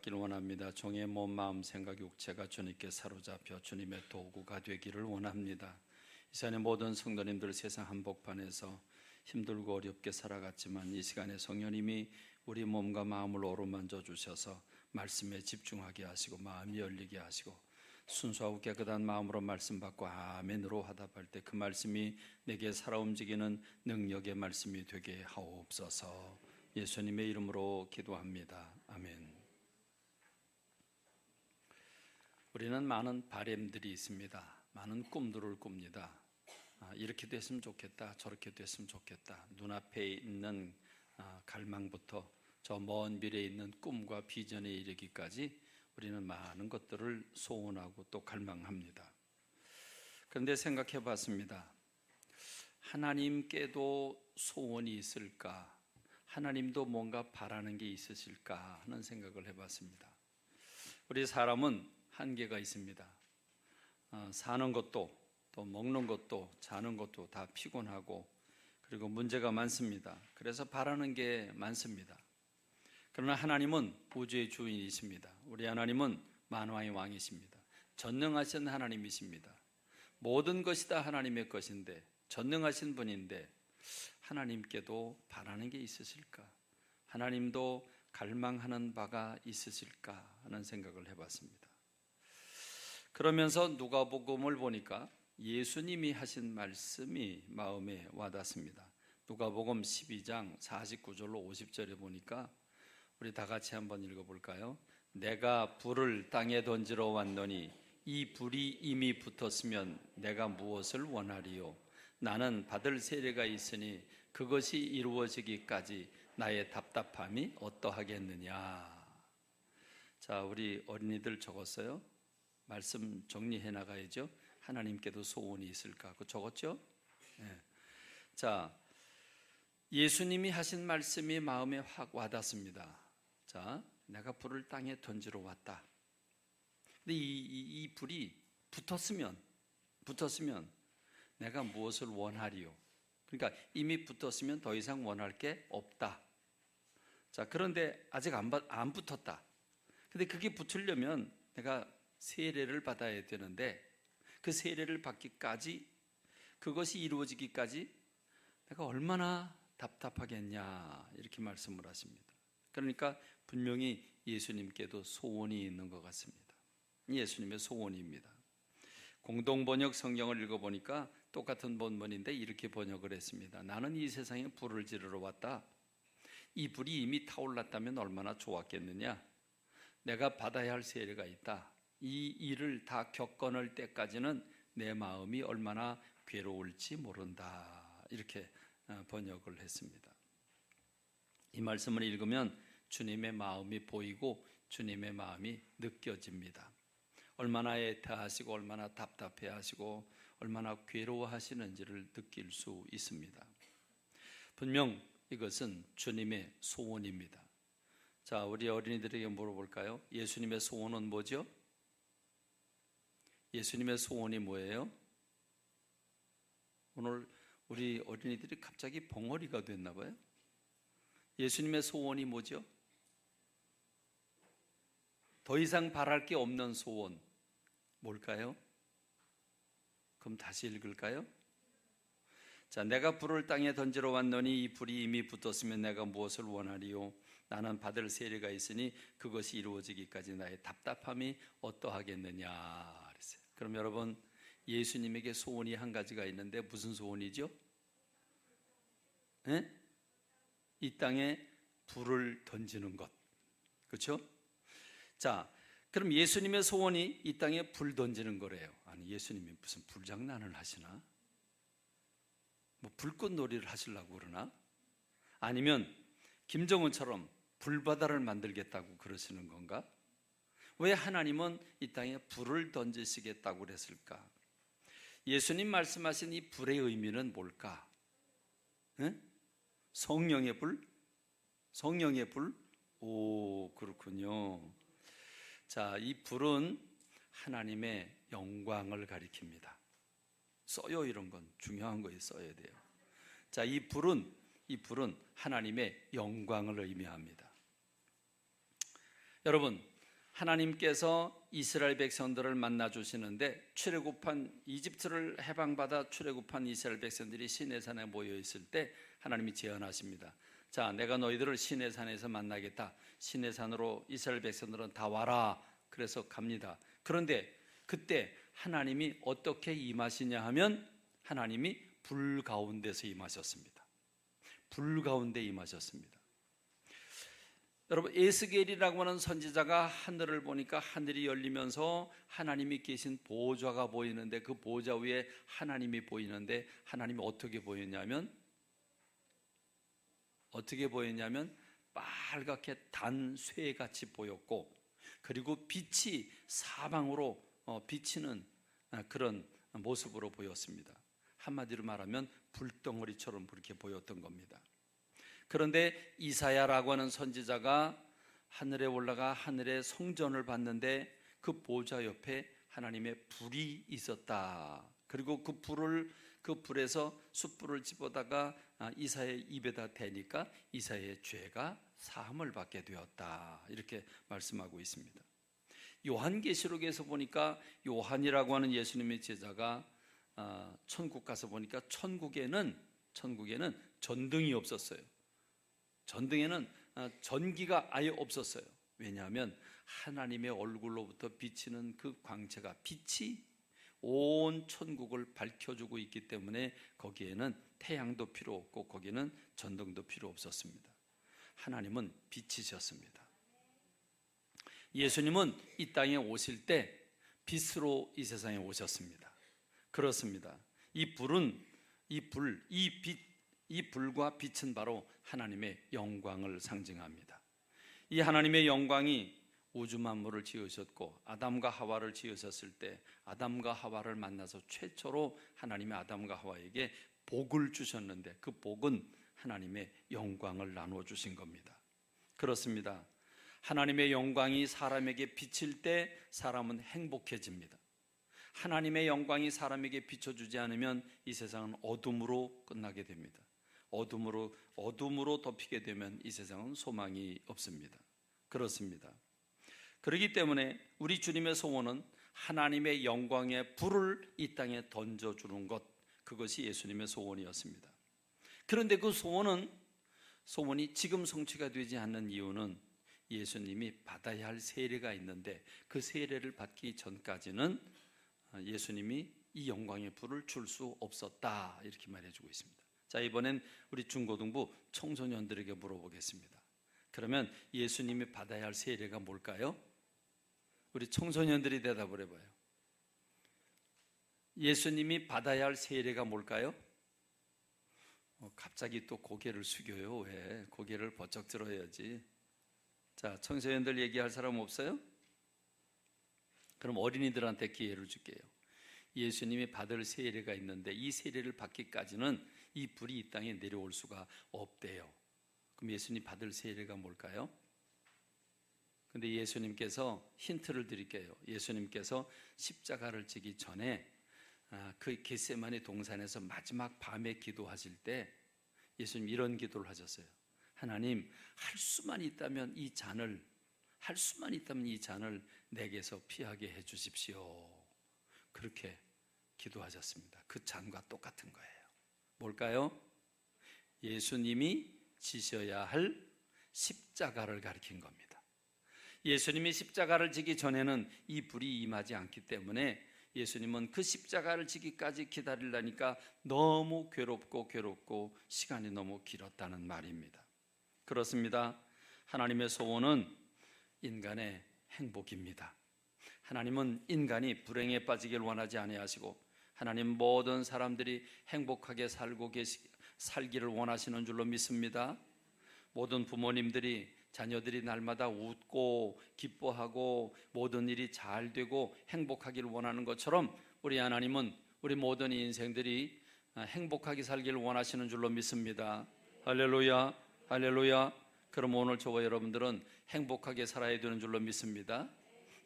받기를 원합니다. 종의 몸, 마음, 생각, 육체가 주님께 사로잡혀 주님의 도구가 되기를 원합니다. 이 시간에 모든 성도님들 세상 한복판에서 힘들고 어렵게 살아갔지만 이 시간에 성령님이 우리 몸과 마음을 어루만져 주셔서 말씀에 집중하게 하시고 마음이 열리게 하시고 순수하고 깨끗한 마음으로 말씀 받고 아멘으로 화답할 때 그 말씀이 내게 살아 움직이는 능력의 말씀이 되게 하옵소서. 예수님의 이름으로 기도합니다. 아멘. 우리는 많은 바램들이 있습니다. 많은 꿈들을 꿉니다. 이렇게 됐으면 좋겠다, 저렇게 됐으면 좋겠다. 눈앞에 있는 갈망부터 저 먼 미래에 있는 꿈과 비전에 이르기까지 우리는 많은 것들을 소원하고 또 갈망합니다. 그런데 생각해 봤습니다. 하나님께도 소원이 있을까? 하나님도 뭔가 바라는 게 있으실까 하는 생각을 해봤습니다. 우리 사람은 한계가 있습니다. 사는 것도 또 먹는 것도 자는 것도 다 피곤하고 그리고 문제가 많습니다. 그래서 바라는 게 많습니다. 그러나 하나님은 우주의 주인이십니다. 우리 하나님은 만왕의 왕이십니다. 전능하신 하나님이십니다. 모든 것이 다 하나님의 것인데 전능하신 분인데 하나님께도 바라는 게 있으실까? 하나님도 갈망하는 바가 있으실까 하는 생각을 해봤습니다. 그러면서 누가복음을 보니까 예수님이 하신 말씀이 마음에 와닿습니다. 누가복음 12장 49절로 50절에 보니까 우리 다 같이 한번 읽어볼까요? 내가 불을 땅에 던지러 왔노니 이 불이 이미 붙었으면 내가 무엇을 원하리요? 나는 받을 세례가 있으니 그것이 이루어지기까지 나의 답답함이 어떠하겠느냐. 자, 우리 어린이들 적었어요? 말씀 정리해 나가야죠. 하나님께도 소원이 있을까? 그거 적었죠? 네. 자, 예수님이 하신 말씀이 마음에 확 와닿습니다. 자, 내가 불을 땅에 던지러 왔다. 근데 이 불이 붙었으면 내가 무엇을 원하리요? 그러니까 이미 붙었으면 더 이상 원할 게 없다. 자, 그런데 아직 안 붙었다. 근데 그게 붙으려면 내가 세례를 받아야 되는데 그 세례를 받기까지 그것이 이루어지기까지 내가 얼마나 답답하겠냐 이렇게 말씀을 하십니다. 그러니까 분명히 예수님께도 소원이 있는 것 같습니다. 예수님의 소원입니다. 공동번역 성경을 읽어보니까 똑같은 본문인데 이렇게 번역을 했습니다. 나는 이 세상에 불을 지르러 왔다. 이 불이 이미 타올랐다면 얼마나 좋았겠느냐. 내가 받아야 할 세례가 있다. 이 일을 다 겪어낼 때까지는 내 마음이 얼마나 괴로울지 모른다. 이렇게 번역을 했습니다. 이 말씀을 읽으면 주님의 마음이 보이고 주님의 마음이 느껴집니다. 얼마나 애타하시고 얼마나 답답해하시고 얼마나 괴로워하시는지를 느낄 수 있습니다. 분명 이것은 주님의 소원입니다. 자, 우리 어린이들에게 물어볼까요? 예수님의 소원은 뭐죠? 예수님의 소원이 뭐예요? 오늘 우리 어린이들이 갑자기 벙어리가 됐나 봐요. 예수님의 소원이 뭐죠? 더 이상 바랄 게 없는 소원 뭘까요? 그럼 다시 읽을까요? 자, 내가 불을 땅에 던지러 왔노니 이 불이 이미 붙었으면 내가 무엇을 원하리요? 나는 받을 세례가 있으니 그것이 이루어지기까지 나의 답답함이 어떠하겠느냐 그랬어요. 그럼 여러분, 예수님에게 소원이 한 가지가 있는데 무슨 소원이죠? 네? 이 땅에 불을 던지는 것. 그렇죠? 자, 그럼 예수님의 소원이 이 땅에 불 던지는 거래요. 아니, 예수님이 무슨 불장난을 하시나? 뭐 불꽃놀이를 하시려고 그러나? 아니면 김정은처럼 불바다를 만들겠다고 그러시는 건가? 왜 하나님은 이 땅에 불을 던지시겠다고 그랬을까? 예수님 말씀하신 이 불의 의미는 뭘까? 네? 성령의 불? 성령의 불? 오, 그렇군요. 자, 이 불은 하나님의 영광을 가리킵니다. 써요, 이런 건 중요한 거에 써야 돼요. 자, 이 불은 하나님의 영광을 의미합니다. 여러분, 하나님께서 이스라엘 백성들을 만나 주시는데 출애굽한 이집트를 해방받아 출애굽한 이스라엘 백성들이 시내산에 모여 있을 때 하나님이 제안하십니다. 자, 내가 너희들을 시내산에서 만나겠다. 시내산으로 이스라엘 백성들은 다 와라. 그래서 갑니다. 그런데 그때 하나님이 어떻게 임하시냐 하면 하나님이 불 가운데서 임하셨습니다. 불 가운데 임하셨습니다. 여러분, 에스겔이라고 하는 선지자가 하늘을 보니까 하늘이 열리면서 하나님이 계신 보좌가 보이는데 그 보좌 위에 하나님이 보이는데 하나님이 어떻게 보였냐면 빨갛게 단 쇠같이 보였고, 그리고 빛이 사방으로 비치는 그런 모습으로 보였습니다. 한마디로 말하면 불덩어리처럼 그렇게 보였던 겁니다. 그런데 이사야라고 하는 선지자가 하늘에 올라가 하늘의 성전을 봤는데 그 보좌 옆에 하나님의 불이 있었다. 그리고 그 불에서 숯불을 집어다가 이사야의 입에다 대니까 이사야의 죄가 사함을 받게 되었다. 이렇게 말씀하고 있습니다. 요한계시록에서 보니까 요한이라고 하는 예수님의 제자가 천국 가서 보니까 천국에는 전등이 없었어요. 전등에는 전기가 아예 없었어요. 왜냐하면 하나님의 얼굴로부터 비치는 그 광채가, 빛이 온 천국을 밝혀주고 있기 때문에 거기에는 태양도 필요 없고 거기에는 전등도 필요 없었습니다. 하나님은 빛이셨습니다. 예수님은 이 땅에 오실 때 빛으로 이 세상에 오셨습니다. 그렇습니다. 이 불과 빛은 바로 하나님의 영광을 상징합니다. 이 하나님의 영광이 우주 만물을 지으셨고 아담과 하와를 지으셨을 때 아담과 하와를 만나서 최초로 하나님의 아담과 하와에게 복을 주셨는데 그 복은 하나님의 영광을 나누어 주신 겁니다. 그렇습니다. 하나님의 영광이 사람에게 비칠 때 사람은 행복해집니다. 하나님의 영광이 사람에게 비춰주지 않으면 이 세상은 어둠으로 끝나게 됩니다. 어둠으로 덮이게 되면 이 세상은 소망이 없습니다. 그렇습니다. 그렇기 때문에 우리 주님의 소원은 하나님의 영광의 불을 이 땅에 던져주는 것, 그것이 예수님의 소원이었습니다. 그런데 그 소원이 지금 성취가 되지 않는 이유는 예수님이 받아야 할 세례가 있는데 그 세례를 받기 전까지는 예수님이 이 영광의 불을 줄 수 없었다, 이렇게 말해주고 있습니다. 자, 이번엔 우리 중고등부 청소년들에게 물어보겠습니다. 그러면 예수님이 받아야 할 세례가 뭘까요? 우리 청소년들이 대답을 해봐요. 예수님이 받아야 할 세례가 뭘까요? 갑자기 또 고개를 숙여요. 왜? 고개를 버쩍 들어야지. 자, 청소년들 얘기할 사람 없어요? 그럼 어린이들한테 기회를 줄게요. 예수님이 받을 세례가 있는데 이 세례를 받기까지는 이 불이 이 땅에 내려올 수가 없대요. 그럼 예수님 받을 세례가 뭘까요? 근데 예수님께서 힌트를 드릴게요. 예수님께서 십자가를 지기 전에 그 겟세마네 동산에서 마지막 밤에 기도하실 때 예수님 이런 기도를 하셨어요. 하나님, 할 수만 있다면 이 잔을 내게서 피하게 해 주십시오. 그렇게 기도하셨습니다. 그 잔과 똑같은 거예요. 뭘까요? 예수님이 지셔야 할 십자가를 가리킨 겁니다. 예수님이 십자가를 지기 전에는 이 불이 임하지 않기 때문에 예수님은 그 십자가를 지기까지 기다리려니까 너무 괴롭고 시간이 너무 길었다는 말입니다. 그렇습니다. 하나님의 소원은 인간의 행복입니다. 하나님은 인간이 불행에 빠지길 원하지 아니하시고 하나님 모든 사람들이 행복하게 살기를 원하시는 줄로 믿습니다. 모든 부모님들이 자녀들이 날마다 웃고 기뻐하고 모든 일이 잘 되고 행복하기를 원하는 것처럼 우리 하나님은 우리 모든 인생들이 행복하게 살기를 원하시는 줄로 믿습니다. 할렐루야, 할렐루야. 그럼 오늘 저와 여러분들은 행복하게 살아야 되는 줄로 믿습니다.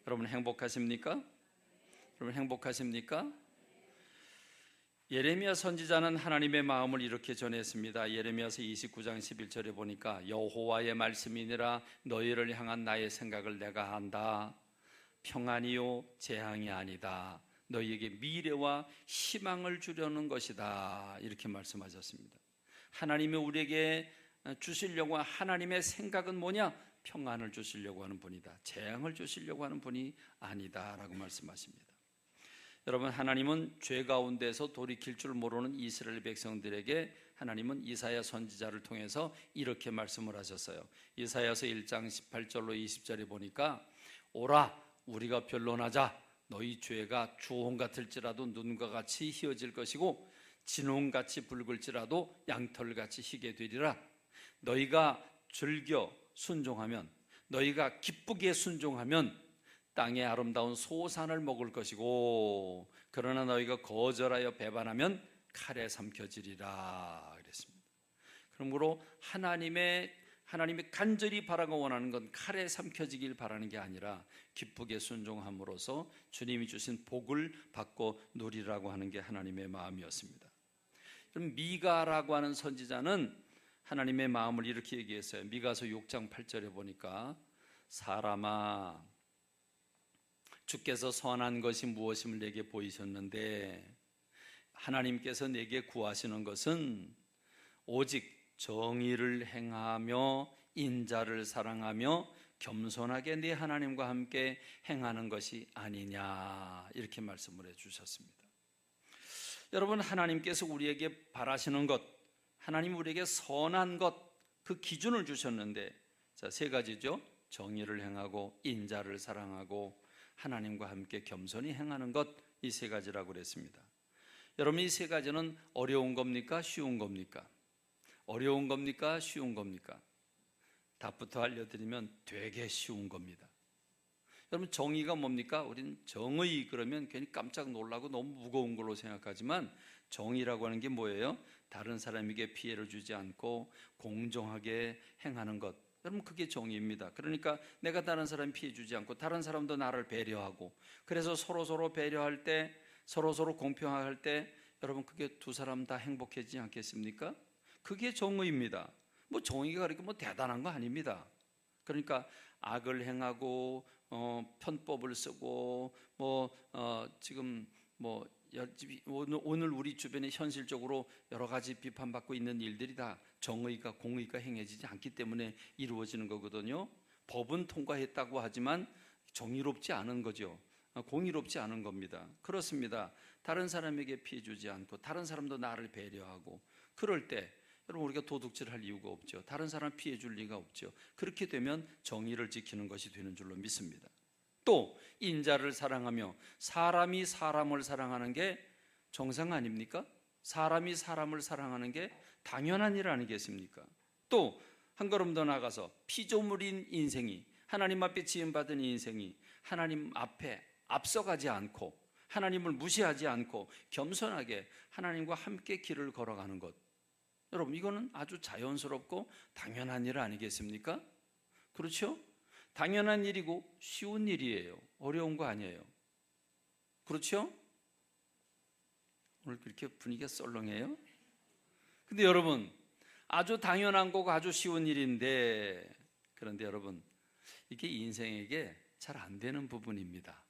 여러분 행복하십니까? 여러분 행복하십니까? 예레미야 선지자는 하나님의 마음을 이렇게 전했습니다. 예레미야서 29장 11절에 보니까 여호와의 말씀이니라 너희를 향한 나의 생각을 내가 안다. 평안이요 재앙이 아니다. 너희에게 미래와 희망을 주려는 것이다. 이렇게 말씀하셨습니다. 하나님이 우리에게 주시려고 하나님의 생각은 뭐냐? 평안을 주시려고 하는 분이다. 재앙을 주시려고 하는 분이 아니다라고 말씀하십니다. 여러분, 하나님은 죄 가운데서 돌이킬 줄 모르는 이스라엘 백성들에게 하나님은 이사야 선지자를 통해서 이렇게 말씀을 하셨어요. 이사야서 1장 18절로 20절에 보니까 오라 우리가 변론하자. 너희 죄가 주홍 같을지라도 눈과 같이 희어질 것이고 진홍같이 붉을지라도 양털같이 희게 되리라. 너희가 즐겨 순종하면, 너희가 기쁘게 순종하면 땅의 아름다운 소산을 먹을 것이고, 그러나 너희가 거절하여 배반하면 칼에 삼켜지리라 그랬습니다. 그러므로 하나님이 간절히 바라고 원하는 건 칼에 삼켜지길 바라는 게 아니라 기쁘게 순종함으로써 주님이 주신 복을 받고 누리라고 하는 게 하나님의 마음이었습니다. 그럼 미가라고 하는 선지자는 하나님의 마음을 이렇게 얘기했어요. 미가서 6장 8절에 보니까 사람아 주께서 선한 것이 무엇임을 내게 보이셨는데 하나님께서 내게 구하시는 것은 오직 정의를 행하며 인자를 사랑하며 겸손하게 네 하나님과 함께 행하는 것이 아니냐, 이렇게 말씀을 해주셨습니다. 여러분, 하나님께서 우리에게 바라시는 것, 하나님 우리에게 선한 것, 그 기준을 주셨는데 세 가지죠. 정의를 행하고 인자를 사랑하고 하나님과 함께 겸손히 행하는 것, 이 세 가지라고 그랬습니다. 여러분, 이 세 가지는 어려운 겁니까? 쉬운 겁니까? 어려운 겁니까? 쉬운 겁니까? 답부터 알려드리면 되게 쉬운 겁니다. 여러분, 정의가 뭡니까? 우리는 정의 그러면 괜히 깜짝 놀라고 너무 무거운 걸로 생각하지만 정의라고 하는 게 뭐예요? 다른 사람에게 피해를 주지 않고 공정하게 행하는 것, 여러분 그게 정의입니다. 그러니까 내가 다른 사람 피해 주지 않고 다른 사람도 나를 배려하고, 그래서 서로 배려할 때, 서로 공평할 때 여러분 그게 두 사람 다 행복해지지 않겠습니까? 그게 정의입니다. 뭐 정의가 그렇게 뭐 대단한 거 아닙니다. 그러니까 악을 행하고 편법을 쓰고 지금 오늘 우리 주변에 현실적으로 여러 가지 비판받고 있는 일들이 다 정의가 공의가 행해지지 않기 때문에 이루어지는 거거든요. 법은 통과했다고 하지만 정의롭지 않은 거죠. 공의롭지 않은 겁니다. 그렇습니다. 다른 사람에게 피해 주지 않고 다른 사람도 나를 배려하고, 그럴 때 여러분 우리가 도둑질할 이유가 없죠. 다른 사람 피해 줄 리가 없죠. 그렇게 되면 정의를 지키는 것이 되는 줄로 믿습니다. 또 인자를 사랑하며, 사람이 사람을 사랑하는 게 정상 아닙니까? 사람이 사람을 사랑하는 게 당연한 일 아니겠습니까? 또 한 걸음 더 나가서 피조물인 인생이, 하나님 앞에 지음받은 인생이 하나님 앞에 앞서가지 않고 하나님을 무시하지 않고 겸손하게 하나님과 함께 길을 걸어가는 것, 여러분 이거는 아주 자연스럽고 당연한 일 아니겠습니까? 그렇죠? 당연한 일이고 쉬운 일이에요. 어려운 거 아니에요. 그렇죠? 오늘 그렇게 분위기가 썰렁해요? 근데 여러분, 아주 당연한 거고 아주 쉬운 일인데, 그런데 여러분 이게 인생에게 잘 안 되는 부분입니다.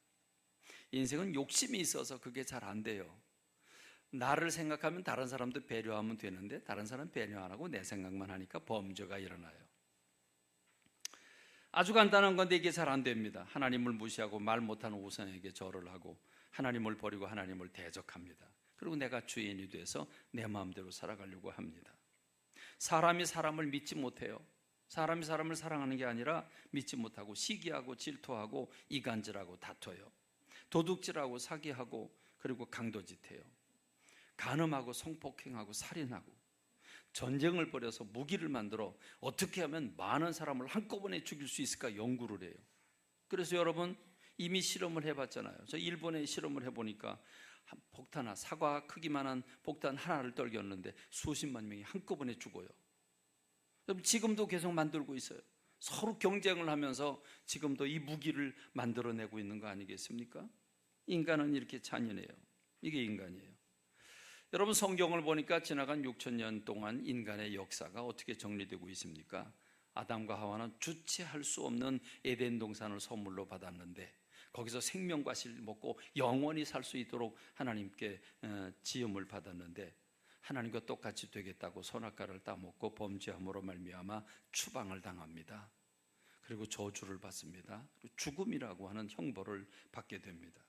인생은 욕심이 있어서 그게 잘 안 돼요. 나를 생각하면 다른 사람도 배려하면 되는데 다른 사람 배려 안 하고 내 생각만 하니까 범죄가 일어나요. 아주 간단한 건데 이게 잘 안 됩니다. 하나님을 무시하고 말 못하는 우상에게 절을 하고 하나님을 버리고 하나님을 대적합니다. 그리고 내가 주인이 돼서 내 마음대로 살아가려고 합니다. 사람이 사람을 믿지 못해요. 사람이 사람을 사랑하는 게 아니라 믿지 못하고 시기하고 질투하고 이간질하고 다퉈요. 도둑질하고 사기하고 그리고 강도짓해요. 간음하고 성폭행하고 살인하고 전쟁을 벌여서 무기를 만들어 어떻게 하면 많은 사람을 한꺼번에 죽일 수 있을까 연구를 해요. 그래서 여러분 이미 실험을 해봤잖아요. 저 일본에 실험을 해보니까 폭탄 사과 크기만한 폭탄 하나를 떨겼는데 수십만 명이 한꺼번에 죽어요. 지금도 계속 만들고 있어요. 서로 경쟁을 하면서 지금도 이 무기를 만들어내고 있는 거 아니겠습니까? 인간은 이렇게 잔인해요. 이게 인간이에요. 여러분, 성경을 보니까 지나간 6,000년 동안 인간의 역사가 어떻게 정리되고 있습니까? 아담과 하와는 주체할 수 없는 에덴 동산을 선물로 받았는데 거기서 생명과 씨를 먹고 영원히 살 수 있도록 하나님께 지음을 받았는데 하나님과 똑같이 되겠다고 선악과를 따먹고 범죄함으로 말미암아 추방을 당합니다. 그리고 저주를 받습니다. 그리고 죽음이라고 하는 형벌을 받게 됩니다.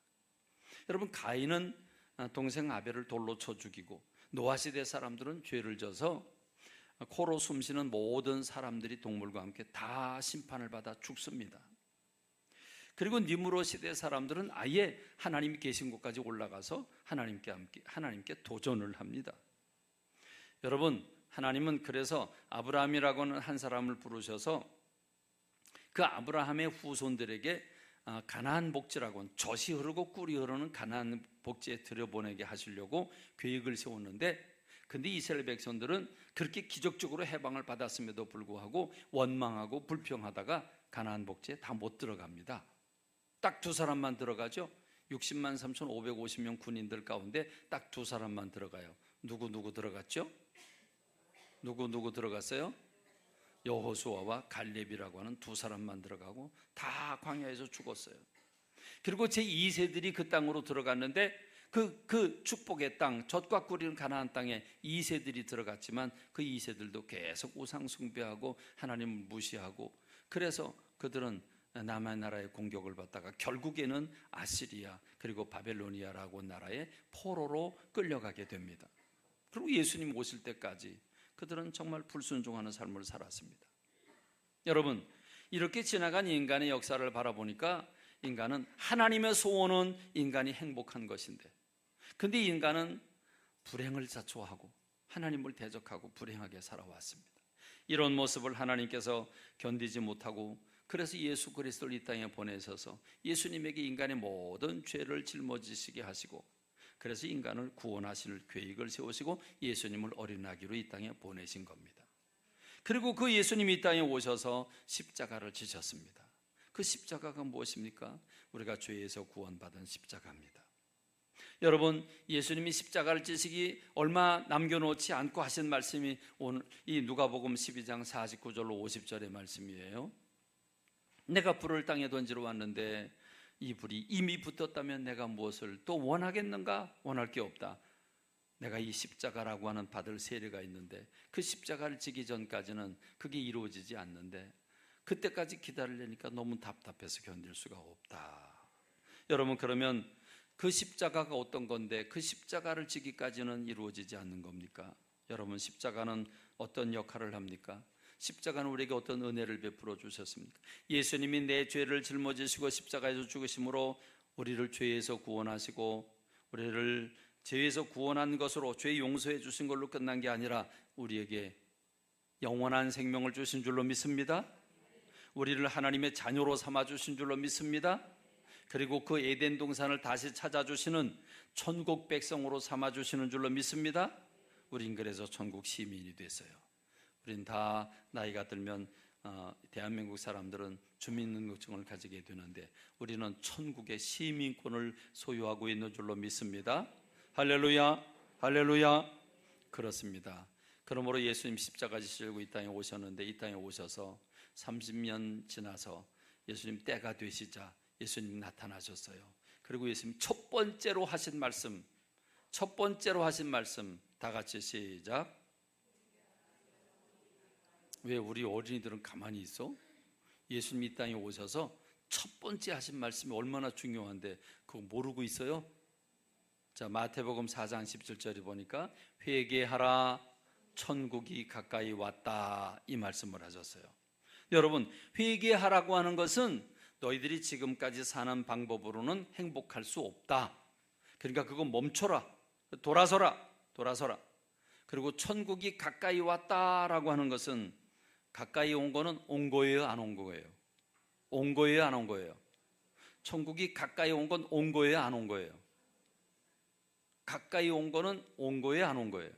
여러분, 가인은 동생 아벨을 돌로 쳐 죽이고 노아 시대 사람들은 죄를 져서 코로 숨쉬는 모든 사람들이 동물과 함께 다 심판을 받아 죽습니다. 그리고 니므롯 시대 사람들은 아예 하나님이 계신 곳까지 올라가서 하나님께 도전을 합니다. 여러분, 하나님은 그래서 아브라함이라고 하는 한 사람을 부르셔서 그 아브라함의 후손들에게 가나안 복지라고 하는 젖이 흐르고 꿀이 흐르는 가나안 복지에 들여보내게 하시려고 계획을 세웠는데, 근데 이스라엘 백성들은 그렇게 기적적으로 해방을 받았음에도 불구하고 원망하고 불평하다가 가나안 복지에 다 못 들어갑니다. 딱 두 사람만 들어가죠. 60만 3,550명 군인들 가운데 딱 두 사람만 들어가요. 누구 들어갔죠? 누구 들어갔어요? 여호수아와 갈렙이라고 하는 두 사람만 들어가고 다 광야에서 죽었어요. 그리고 제2세들이 그 땅으로 들어갔는데 그 축복의 땅, 젖과 꿀이는 가나안 땅에 2세들이 들어갔지만 그 2세들도 계속 우상 숭배하고 하나님을 무시하고, 그래서 그들은 남의 나라의 공격을 받다가 결국에는 아시리아 그리고 바벨로니아라고 나라의 포로로 끌려가게 됩니다. 그리고 예수님 오실 때까지 그들은 정말 불순종하는 삶을 살았습니다. 여러분, 이렇게 지나간 인간의 역사를 바라보니까 인간은 하나님의 소원은 인간이 행복한 것인데, 근데 인간은 불행을 자초하고 하나님을 대적하고 불행하게 살아왔습니다. 이런 모습을 하나님께서 견디지 못하고 그래서 예수 그리스도를 이 땅에 보내셔서 예수님에게 인간의 모든 죄를 짊어지시게 하시고, 그래서 인간을 구원하실 계획을 세우시고 예수님을 어린 아기로 이 땅에 보내신 겁니다. 그리고 그 예수님이 이 땅에 오셔서 십자가를 지셨습니다. 그 십자가가 무엇입니까? 우리가 죄에서 구원받은 십자가입니다. 여러분, 예수님이 십자가를 지시기 얼마 남겨놓지 않고 하신 말씀이 오늘 이 누가복음 12장 49절로 50절의 말씀이에요. 내가 불을 땅에 던지러 왔는데 이 불이 이미 붙었다면 내가 무엇을 또 원하겠는가? 원할 게 없다. 내가 이 십자가라고 하는 받을 세례가 있는데 그 십자가를 지기 전까지는 그게 이루어지지 않는데 그때까지 기다리려니까 너무 답답해서 견딜 수가 없다. 여러분, 그러면 그 십자가가 어떤 건데 그 십자가를 지기까지는 이루어지지 않는 겁니까? 여러분, 십자가는 어떤 역할을 합니까? 십자가는 우리에게 어떤 은혜를 베풀어 주셨습니까? 예수님이 내 죄를 짊어지시고 십자가에서 죽으심으로 우리를 죄에서 구원하시고, 우리를 죄에서 구원한 것으로 죄 용서해 주신 걸로 끝난 게 아니라 우리에게 영원한 생명을 주신 줄로 믿습니다. 우리를 하나님의 자녀로 삼아 주신 줄로 믿습니다. 그리고 그 에덴 동산을 다시 찾아주시는 천국 백성으로 삼아 주시는 줄로 믿습니다. 우린 그래서 천국 시민이 됐어요. 우린 다 나이가 들면 대한민국 사람들은 주민등록증을 가지게 되는데 우리는 천국의 시민권을 소유하고 있는 줄로 믿습니다. 할렐루야, 할렐루야. 그렇습니다. 그러므로 예수님 십자가 지시고 이 땅에 오셨는데, 이 땅에 오셔서 30년 지나서 예수님 때가 되시자 예수님 나타나셨어요. 그리고 예수님 첫 번째로 하신 말씀 다 같이 시작. 왜 우리 어린이들은 가만히 있어? 예수님 이 땅에 오셔서 첫 번째 하신 말씀이 얼마나 중요한데 그거 모르고 있어요? 자, 마태복음 4장 17절에 보니까 회개하라, 천국이 가까이 왔다, 이 말씀을 하셨어요. 여러분, 회개하라고 하는 것은 너희들이 지금까지 사는 방법으로는 행복할 수 없다. 그러니까 그거 멈춰라, 돌아서라. 그리고 천국이 가까이 왔다라고 하는 것은 가까이 온 거는 온 거예요, 안 온 거예요? 온 거예요, 안 온 거예요? 천국이 가까이 온 건 온 거예요, 안 온 거예요? 가까이 온 거는 온 거예요, 안 온 거예요?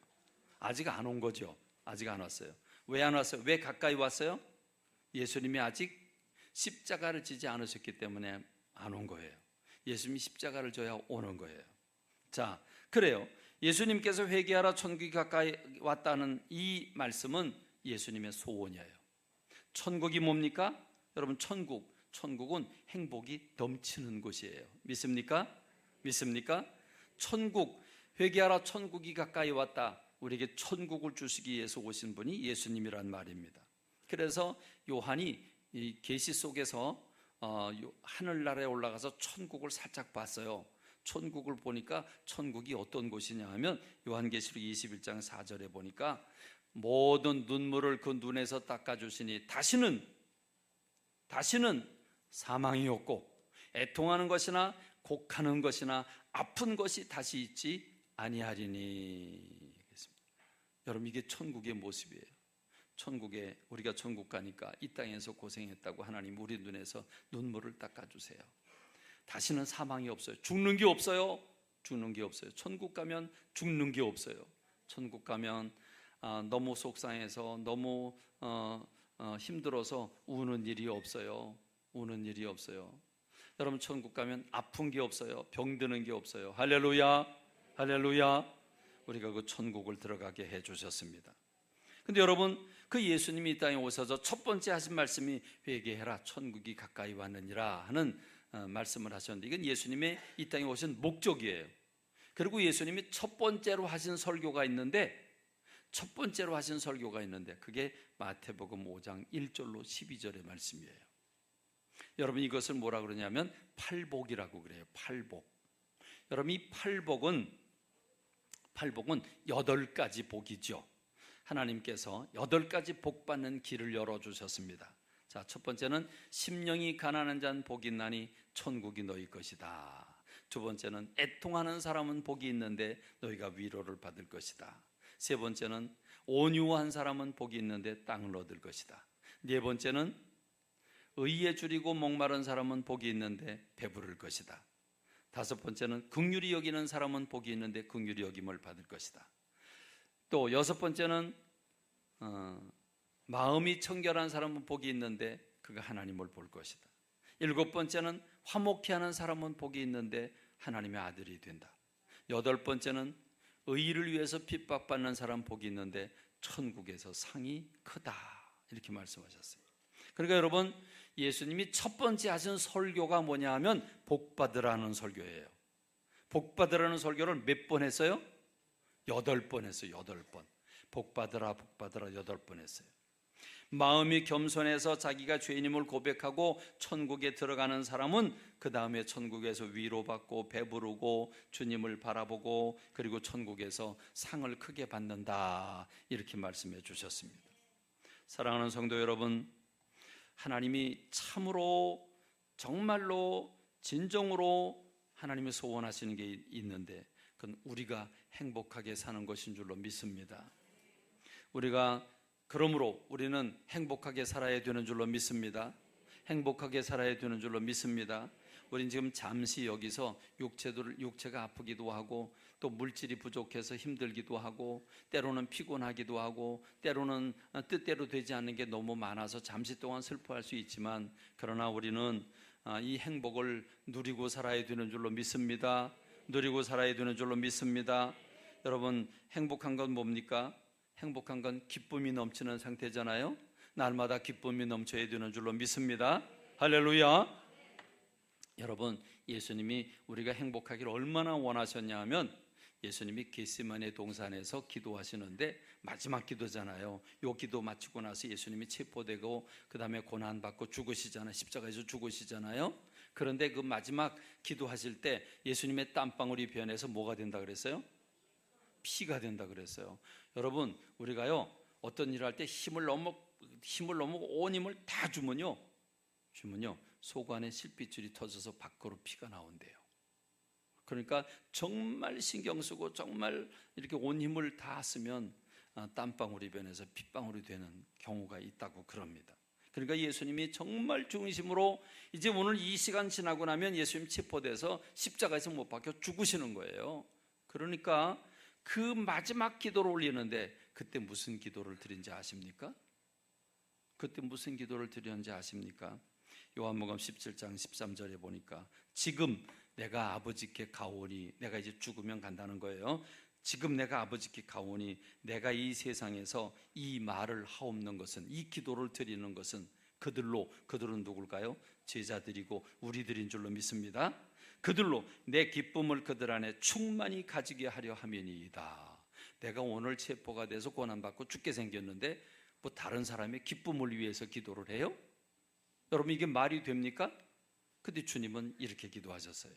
아직 안 온 거죠. 아직 안 왔어요. 왜 안 왔어요? 왜 가까이 왔어요? 예수님이 아직 십자가를 지지 않으셨기 때문에 안 온 거예요. 예수님이 십자가를 져야 오는 거예요. 자, 그래요. 예수님께서 회개하라 천국이 가까이 왔다는 이 말씀은 예수님의 소원이에요. 천국이 뭡니까? 여러분, 천국은 행복이 넘치는 곳이에요. 믿습니까? 믿습니까? 천국, 회개하라 천국이 가까이 왔다. 우리에게 천국을 주시기 위해서 오신 분이 예수님이란 말입니다. 그래서 요한이 이 계시 속에서 하늘나라에 올라가서 천국을 살짝 봤어요. 천국을 보니까 천국이 어떤 곳이냐 하면 요한계시록 21장 4절에 보니까 모든 눈물을 그 눈에서 닦아주시니 다시는 사망이 없고 애통하는 것이나 곡하는 것이나 아픈 것이 다시 있지 아니하리니. 여러분, 이게 천국의 모습이에요. 천국에 우리가 천국 가니까 이 땅에서 고생했다고 하나님 우리 눈에서 눈물을 닦아주세요. 다시는 사망이 없어요. 죽는 게 없어요. 천국 가면 죽는 게 없어요. 천국 가면 너무 속상해서 너무 힘들어서 우는 일이 없어요. 여러분, 천국 가면 아픈 게 없어요. 병드는 게 없어요. 할렐루야. 우리가 그 천국을 들어가게 해주셨습니다. 근데 여러분, 그 예수님이 이 땅에 오셔서 첫 번째 하신 말씀이 회개해라 천국이 가까이 왔느니라 하는 말씀을 하셨는데, 이건 예수님의 이 땅에 오신 목적이에요. 그리고 예수님이 첫 번째로 하신 설교가 있는데 그게 마태복음 5장 1절로 12절의 말씀이에요. 여러분, 이것을 뭐라 그러냐면 팔복이라고 그래요. 팔복. 여러분, 이 팔복은 8가지 복이죠. 하나님께서 8가지 복 받는 길을 열어주셨습니다. 자, 첫 번째는 심령이 가난한 자는 복이 있나니 천국이 너희 것이다. 두 번째는 애통하는 사람은 복이 있는데 너희가 위로를 받을 것이다. 세 번째는 온유한 사람은 복이 있는데 땅을 얻을 것이다. 네 번째는 의에 줄이고 목마른 사람은 복이 있는데 배부를 것이다. 다섯 번째는 긍휼히 여기는 사람은 복이 있는데 긍휼히 여김을 받을 것이다. 또 여섯 번째는 마음이 청결한 사람은 복이 있는데 그가 하나님을 볼 것이다. 일곱 번째는 화목히 하는 사람은 복이 있는데 하나님의 아들이 된다. 여덟 번째는 의를 위해서 핍박받는 사람 복이 있는데 천국에서 상이 크다. 이렇게 말씀하셨어요. 그러니까 여러분, 예수님이 첫 번째 하신 설교가 뭐냐 하면 복받으라는 설교예요. 복받으라는 설교를 몇 번 했어요? 8번 했어요. 8번. 복받으라 8번 했어요. 마음이 겸손해서 자기가 죄인임을 고백하고 천국에 들어가는 사람은 그 다음에 천국에서 위로받고 배부르고 주님을 바라보고 그리고 천국에서 상을 크게 받는다. 이렇게 말씀해 주셨습니다. 사랑하는 성도 여러분, 하나님이 참으로 정말로 진정으로 하나님이 소원하시는 게 있는데 그건 우리가 행복하게 사는 것인 줄로 믿습니다. 그러므로 우리는 행복하게 살아야 되는 줄로 믿습니다. 우린 지금 잠시 여기서 육체가 아프기도 하고 또 물질이 부족해서 힘들기도 하고 때로는 피곤하기도 하고 때로는 뜻대로 되지 않는 게 너무 많아서 잠시 동안 슬퍼할 수 있지만, 그러나 우리는 이 행복을 누리고 살아야 되는 줄로 믿습니다. 여러분, 행복한 건 뭡니까? 행복한 건 기쁨이 넘치는 상태잖아요. 날마다 기쁨이 넘쳐야 되는 줄로 믿습니다. 할렐루야. 여러분, 예수님이 우리가 행복하기를 얼마나 원하셨냐 하면 예수님이 겟세마네 동산에서 기도하시는데 마지막 기도잖아요. 요 기도 마치고 나서 예수님이 체포되고 그 다음에 고난받고 죽으시잖아요. 십자가에서 죽으시잖아요. 그런데 그 마지막 기도하실 때 예수님의 땀방울이 변해서 뭐가 된다 그랬어요? 피가 된다 그랬어요. 여러분, 우리가요 어떤 일을 할 때 힘을 너무 온 힘을 다 주면요 속 안에 실핏줄이 터져서 밖으로 피가 나온대요. 그러니까 정말 신경 쓰고 정말 이렇게 온 힘을 다 쓰면 땀방울이 변해서 핏방울이 되는 경우가 있다고 그럽니다. 그러니까 예수님이 정말 중심으로 이제 오늘 이 시간 지나고 나면 예수님 체포돼서 십자가에서 못 박혀 죽으시는 거예요. 그러니까 그 마지막 기도를 올리는데 그때 무슨 기도를 드린지 아십니까? 요한복음 17장 13절에 보니까 지금 내가 아버지께 가오니, 내가 이제 죽으면 간다는 거예요. 지금 내가 아버지께 가오니 내가 이 세상에서 이 말을 하옵는 것은, 이 기도를 드리는 것은 그들은 누굴까요? 제자들이고 우리들인 줄로 믿습니다. 그들로 내 기쁨을 그들 안에 충만히 가지게 하려 함이니이다. 내가 오늘 체포가 돼서 고난받고 죽게 생겼는데 뭐 다른 사람의 기쁨을 위해서 기도를 해요? 여러분, 이게 말이 됩니까? 근데 주님은 이렇게 기도하셨어요.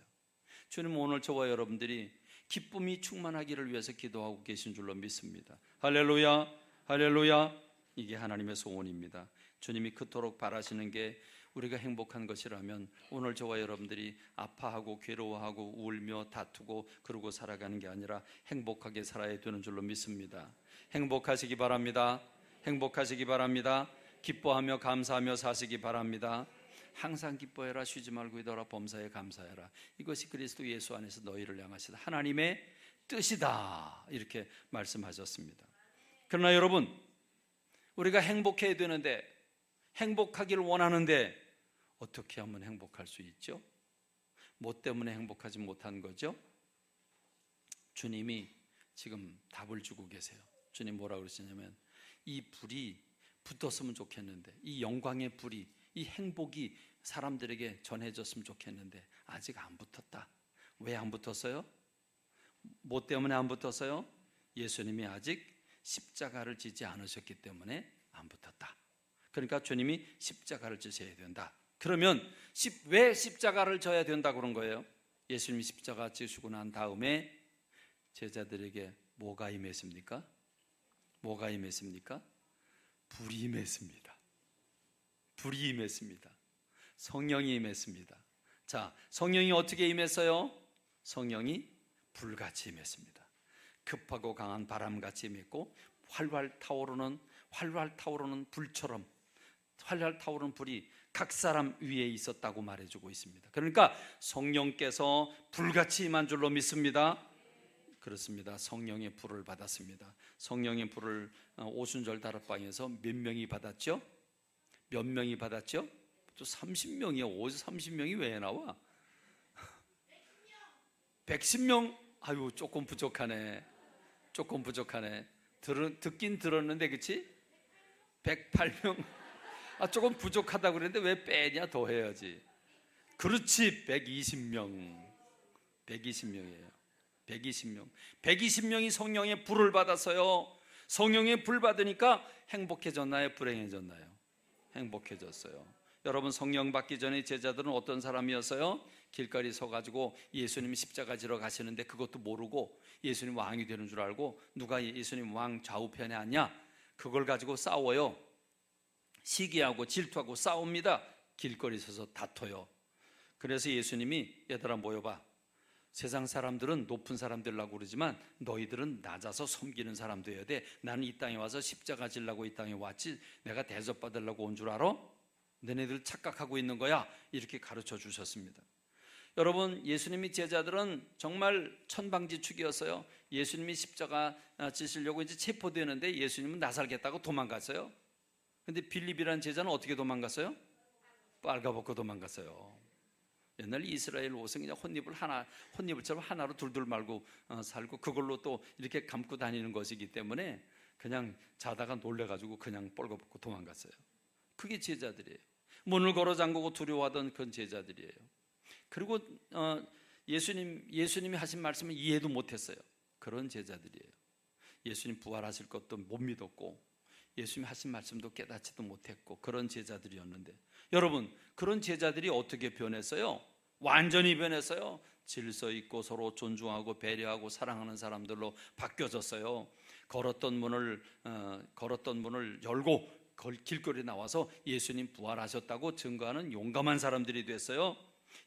주님은 오늘 저와 여러분들이 기쁨이 충만하기를 위해서 기도하고 계신 줄로 믿습니다. 할렐루야, 할렐루야. 이게 하나님의 소원입니다. 주님이 그토록 바라시는 게 우리가 행복한 것이라면 오늘 저와 여러분들이 아파하고 괴로워하고 울며 다투고 그러고 살아가는 게 아니라 행복하게 살아야 되는 줄로 믿습니다. 행복하시기 바랍니다. 행복하시기 바랍니다. 기뻐하며 감사하며 사시기 바랍니다. 항상 기뻐해라, 쉬지 말고 있어라, 범사에 감사해라. 이것이 그리스도 예수 안에서 너희를 향하시다 하나님의 뜻이다, 이렇게 말씀하셨습니다. 그러나 여러분, 우리가 행복해야 되는데, 행복하기를 원하는데 어떻게 하면 행복할 수 있죠? 뭐 때문에 행복하지 못한 거죠? 주님이 지금 답을 주고 계세요. 주님 뭐라고 그러시냐면, 이 불이 붙었으면 좋겠는데, 이 영광의 불이, 이 행복이 사람들에게 전해졌으면 좋겠는데 아직 안 붙었다. 왜 안 붙었어요? 뭐 때문에 안 붙었어요? 예수님이 아직 십자가를 지지 않으셨기 때문에 안 붙었다. 그러니까 주님이 십자가를 지셔야 된다. 그러면 왜 십자가를 져야 된다고 그런 거예요? 예수님이 십자가 지시고 난 다음에 제자들에게 뭐가 임했습니까? 뭐가 임했습니까? 불이 임했습니다. 불이 임했습니다. 성령이 임했습니다. 자, 성령이 어떻게 임했어요? 성령이 불같이 임했습니다. 급하고 강한 바람같이 임했고 활활 타오르는 불처럼, 활활 타오르는 불이 각 사람 위에 있었다고 말해주고 있습니다. 그러니까 성령께서 불같이 임한 줄로 믿습니다. 그렇습니다. 성령의 불을 받았습니다. 성령의 불을 오순절 다락방에서 몇 명이 받았죠? 몇 명이 받았죠? 또 30명이요. 어디서 30명이 왜 나와? 110명? 아유, 조금 부족하네. 듣긴 들었는데, 그치? 108명? 조금 부족하다고 그랬는데 왜 빼냐? 더 해야지. 그렇지, 120명. 120명이에요. 120명. 120명이 성령의 불을 받았어요. 성령의 불 받으니까 행복해졌나요? 불행해졌나요? 행복해졌어요. 여러분, 성령 받기 전에 제자들은 어떤 사람이었어요? 길거리 서가지고 예수님이 십자가 지러 가시는데 그것도 모르고 예수님 왕이 되는 줄 알고 누가 예수님 왕 좌우편에 앉냐? 그걸 가지고 싸워요. 시기하고 질투하고 싸웁니다. 길거리 서서 다퉈요. 그래서 예수님이 얘들아 모여봐. 세상 사람들은 높은 사람 되려고 그러지만 너희들은 낮아서 섬기는 사람 되어야 돼. 나는 이 땅에 와서 십자가 지려고 이 땅에 왔지 내가 대접받으려고 온 줄 알아? 너네들 착각하고 있는 거야. 이렇게 가르쳐 주셨습니다. 여러분, 예수님이 제자들은 정말 천방지축이었어요. 예수님이 십자가 지시려고 이제 체포되는데 예수님은 나살겠다고 도망갔어요. 근데 빌립이라는 제자는 어떻게 도망갔어요? 빨가벗고 도망갔어요. 옛날 이스라엘 옷은 그냥 혼입을처럼 하나로 둘둘 말고 살고 그걸로 또 이렇게 감고 다니는 것이기 때문에 그냥 자다가 놀래가지고 그냥 뻘거벗고 도망갔어요. 그게 제자들이에요. 문을 걸어 잠그고 두려워하던 그런 제자들이에요. 그리고 예수님이 하신 말씀을 이해도 못했어요. 그런 제자들이에요. 예수님 부활하실 것도 못 믿었고 예수님 하신 말씀도 깨닫지도 못했고 그런 제자들이었는데, 여러분, 그런 제자들이 어떻게 변했어요? 완전히 변했어요. 질서 있고 서로 존중하고 배려하고 사랑하는 사람들로 바뀌어졌어요. 걸었던 문을 열고 길거리에 나와서 예수님 부활하셨다고 증거하는 용감한 사람들이 됐어요.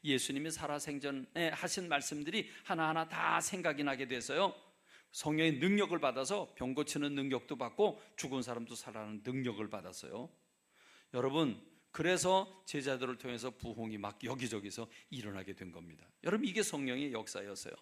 예수님이 살아생전에 하신 말씀들이 하나하나 다 생각이 나게 됐어요. 성령의 능력을 받아서 병 고치는 능력도 받고 죽은 사람도 살아나는 능력을 받았어요. 여러분, 그래서 제자들을 통해서 부흥이 막 여기저기서 일어나게 된 겁니다. 여러분, 이게 성령의 역사였어요.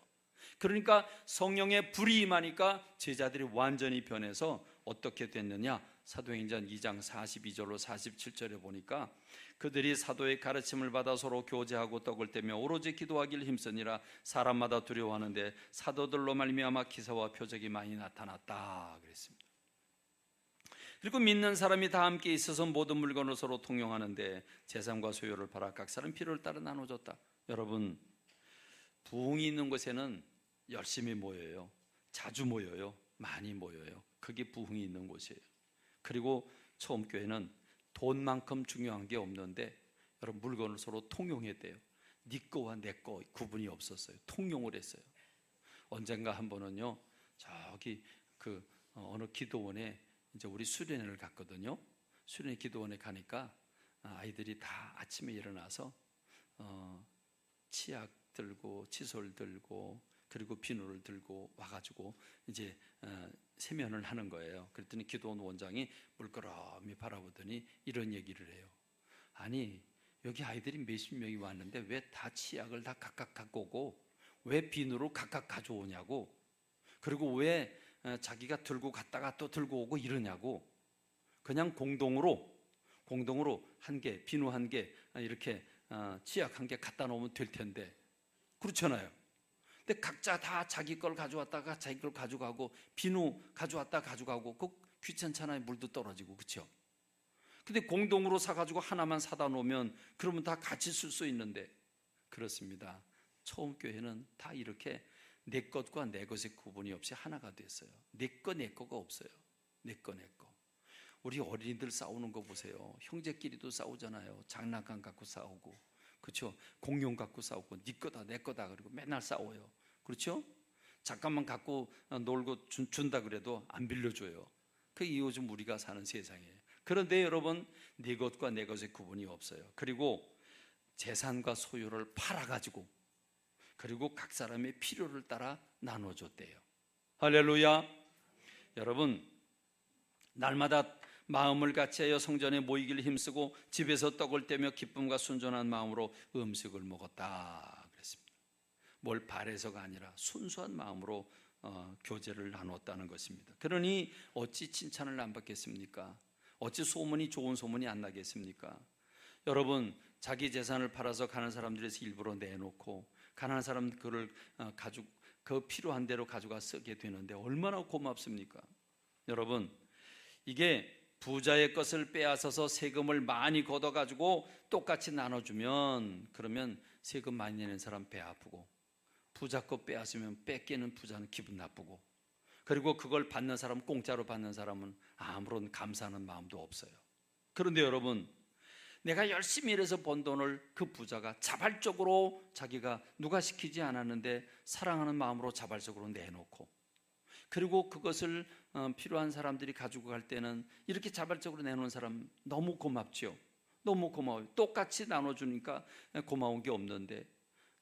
그러니까 성령의 불이 임하니까 제자들이 완전히 변해서 어떻게 됐느냐? 사도행전 2장 42절로 47절에 보니까 그들이 사도의 가르침을 받아 서로 교제하고 떡을 떼며 오로지 기도하기를 힘쓰니라. 사람마다 두려워하는데 사도들로 말미암아 기사와 표적이 많이 나타났다 그랬습니다. 그리고 믿는 사람이 다 함께 있어서 모든 물건을 서로 통용하는데 재산과 소유를 팔아 각 사람 필요를 따라 나눠줬다. 여러분, 부흥이 있는 곳에는 열심히 모여요. 자주 모여요. 많이 모여요. 그게 부흥이 있는 곳이에요. 그리고 처음 교회는 돈만큼 중요한 게 없는데 여러분, 물건을 서로 통용했대요. 네 거와 내 거 구분이 없었어요. 통용을 했어요. 언젠가 한 번은요, 저기 어느 기도원에 이제 우리 수련회를 갔거든요. 수련회 기도원에 가니까 아이들이 다 아침에 일어나서 치약 들고 칫솔 들고 그리고 비누를 들고 와가지고 이제 세면을 하는 거예요. 그랬더니 기도원 원장이 물끄러미 바라보더니 이런 얘기를 해요. 아니, 여기 아이들이 몇십 명이 왔는데 왜 다 치약을 다 각각 갖고 오고 왜 비누를 각각 가져오냐고, 그리고 왜 자기가 들고 갔다가 또 들고 오고 이러냐고. 그냥 공동으로 한 개, 비누 한 개, 이렇게 치약 한 개 갖다 놓으면 될 텐데, 그렇잖아요. 근데 각자 다 자기 걸 가져왔다가 자기 걸 가져가고, 비누 가져왔다 가져가고, 그 귀찮잖아요. 물도 떨어지고, 그렇죠? 근데 공동으로 사가지고 하나만 사다 놓으면 그러면 다 같이 쓸 수 있는데. 그렇습니다. 처음 교회는 다 이렇게 내 것과 내 것의 구분이 없이 하나가 됐어요. 내 거가 없어요. 내 거. 우리 어린이들 싸우는 거 보세요. 형제끼리도 싸우잖아요. 장난감 갖고 싸우고, 그렇죠? 공룡 갖고 싸우고, 네 거다 내 거다 그리고 맨날 싸워요. 그렇죠? 잠깐만 갖고 놀고 준다 그래도 안 빌려줘요. 그게 요즘 우리가 사는 세상이에요. 그런데 여러분, 네 것과 내 것의 구분이 없어요. 그리고 재산과 소유를 팔아가지고, 그리고 각 사람의 필요를 따라 나눠줬대요. 할렐루야. 여러분, 날마다 마음을 같이하여 성전에 모이기를 힘쓰고 집에서 떡을 떼며 기쁨과 순전한 마음으로 음식을 먹었다 그랬습니다. 뭘 바래서가 아니라 순수한 마음으로 교제를 나눴다는 것입니다. 그러니 어찌 칭찬을 안 받겠습니까? 어찌 소문이 좋은 소문이 안 나겠습니까? 여러분, 자기 재산을 팔아서 가난한 사람들에서 일부러 내놓고 가난한 사람 그를 그 필요한 대로 가져가 쓰게 되는데 얼마나 고맙습니까? 여러분, 이게 부자의 것을 빼앗아서 세금을 많이 걷어가지고 똑같이 나눠주면, 그러면 세금 많이 내는 사람 배 아프고, 부자 거 빼앗으면 뺏기는 부자는 기분 나쁘고, 그리고 그걸 받는 사람, 공짜로 받는 사람은 아무런 감사하는 마음도 없어요. 그런데 여러분, 내가 열심히 일해서 번 돈을 그 부자가 자발적으로, 자기가 누가 시키지 않았는데 사랑하는 마음으로 자발적으로 내놓고, 그리고 그것을 필요한 사람들이 가지고 갈 때는 이렇게 자발적으로 내놓은 사람 너무 고맙죠. 너무 고마워요. 똑같이 나눠주니까 고마운 게 없는데